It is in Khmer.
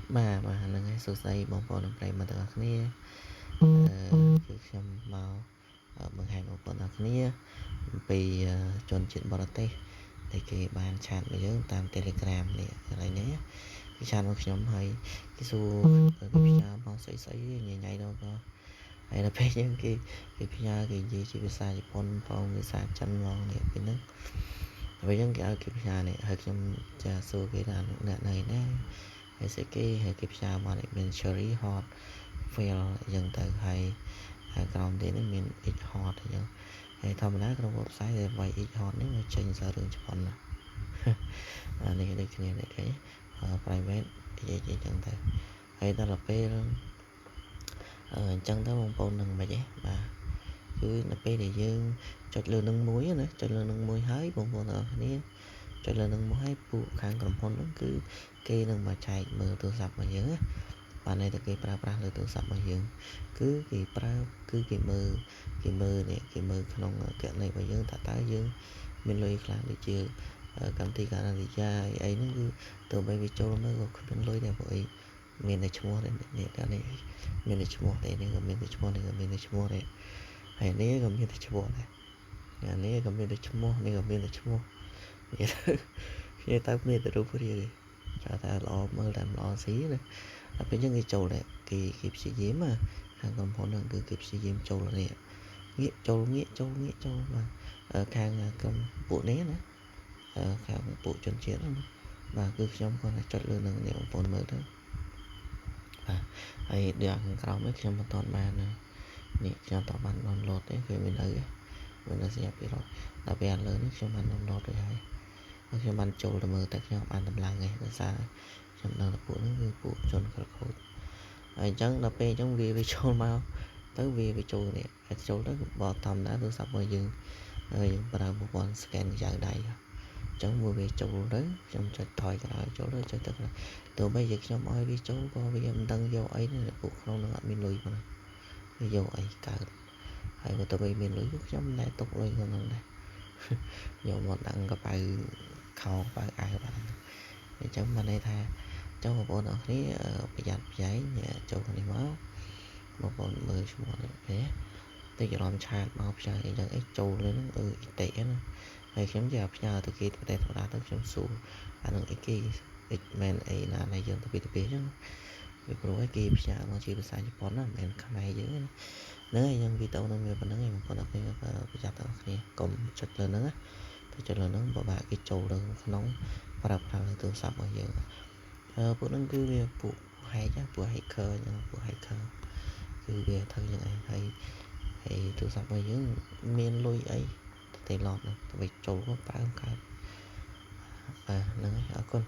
mà là ngay số say bóng bóng đồng play mà từ kiaគឺខ្ញុំមកបង្ហាញបងប្អូនអរគ្នាពីជនជាតិបរទេសដែលគេបានឆាតមកយើងតាម Telegram នេះឥឡូវនេះគេឆាតមកខ្ញុំហើយគេសួរគេផ្ញើមកស្អីញ៉ៃដល់ក៏ហើយដល់ពេលយើងគេផ្ញើគេនិយាយជាភាសាជប៉ុនផងភាសាចិនមកនេះពេលហ្នឹងហើយយើងគេឲ្យគេផ្ញើនេះហើយខ្ញុំចាសួរគេថាអ្នកណៃណាហើយស្អីគេហើយគេផ្ញើមកនេះមាន Cherry Hot fail អញ្ចឹងទៅហើយក្រោមទៀតនេះមាន X hot អញ្ចឹងហើយធម្មតាក្នុង website ដែលវាយ X hot នេះវាចេញសាររឿងជប៉ុនណានេះដូចគ្នានេះឃើញ private និយាយអញ្ចឹងទៅហើយដល់ពេលអញ្ចឹងទៅបងប្អូននឹងមិនទេបាទគឺនៅពេលដែលយើងចុចលើនឹងមួយណាចុចលើនឹងមួយហើយបងប្អូនអរគ្នាចុចលើនឹងមួយហើយពួកខាងក្រុមហ៊ុនហ្នឹងគឺគេនឹងមកចែកមើលទូរស័ព្ទរបស់យើងណាបានន័យថាគេប្រើប្រាស់លើទូរស័ព្ទរបស់យើងគឺគេប្រើគឺគេមើលនេះគេមើលក្នុងគណនីរបស់យើងថាតើយើងមានលុយខ្លះដូចជាកម្មវិធីការនិយាយអីហ្នឹងគឺទោះបីវាចូលមើលក៏គ្មានលុយដែរព្រោះអីមានតែឈ្មោះទេនេះតែនេះមានតែឈ្មោះទេនេះក៏មានតែឈ្មោះនេះក៏មានតែឈ្មោះទេហើយនេះក៏មានតែឈ្មោះដែរនេះក៏មានតែឈ្មោះនេះក៏មានតែឈ្មោះវាទៅមានតែរូបរាងគេថាល្អមើលតែល្អស៊ីណាដល់ពេលយើងគេចូលដែរគេព្យាយាមខាងក្រុមហ៊ុនហ្នឹងគឺគេព្យាយាមចូលនេះងាកចូលបាទខាងក្រុមពួកនេះណាខាងពួកជនជាតិហ្នឹងបាទគឺខ្ញុំគាត់តែចុចលើនឹងនេះបងប្អូនមើលទៅបាទហើយដល់ខាងក្រោមនេះខ្ញុំមិនទាន់បាននេះខ្ញុំតបាន download ទេគឺវានៅសញ្ញាពីរត់ដល់ពេលឥឡូវនេះខ្ញុំបាន download រួចហើយខ្ញុំបានចូលទៅមើលតែខ្ញុំបានតម្លើងឯងដោយសារខ្ញុំដឹងថាពួកហ្នឹងគឺពួកជនខិលខូចហើយអញ្ចឹងដល់ពេលអញ្ចឹងវាចូលមកទៅវាចូលនេះហើយចូលទៅបោះធម្មតាទូរស័ព្ទរបស់យើងប្រើប្រព័ន្ធ scan យ៉ាងដៃអញ្ចឹងមួយវាចូលទៅខ្ញុំចុចថយក្រោយចូលទៅចុចទៅទោះបីជាខ្ញុំឲ្យវាចូលក៏វាមិនដឹងយកអីទេពួកក្នុងនឹងអត់មានលុយផងវាយកអីកើតហើយបើទោះបីមានលុយខ្ញុំមិនដែលទុកលុយក្នុងនឹងដែរយកមកដាក់កប៉ៅខោប៉ៅអាវបាទអញ្ចឹងបានន័យថាចូលបងប្អូនអរគ្នាប្រយ័ត្នប្រយែងចូលនេះមកបងប្អូនមើលឈ្មោះនេះទេតែច្រឡំឆាតមកផ្សាយអីចឹងអីចូលលើហ្នឹងអ៊ីតិណាហើយខ្ញុំជាផ្ញើទៅគេតែធម្មតាទៅខ្ញុំសួរអានឹងអីគេមែនអីណានៃយើងទៅពីអញ្ចឹងវាព្រោះឲ្យគេផ្ញើមកជាភាសាជប៉ុនណាមិនមែនខ្មែរយើងណាហ្នឹងហើយយើងវីដេអូនឹងវាប៉ុណ្្នឹងឯងបងប្អូនអរគ្នាប្រយ័ត្នអរគ្នាកុំចុចលើហ្នឹងណាទៅចុចលើហ្នឹងពិបាកគេចូលទៅក្នុងប្រើប្រាស់លើទូរស័ព្ទរបស់យើងពួកហ្នឹងគឺវាពួក hacker អញ្ចឹងពួក hacker គឺវាធ្វើយ៉ាងឯងហើយទូរស័ព្ទរបស់យើងមានលុយអីទៅឡប់ទៅចូលប្រើកើតបាទហ្នឹងហើយអរគុណ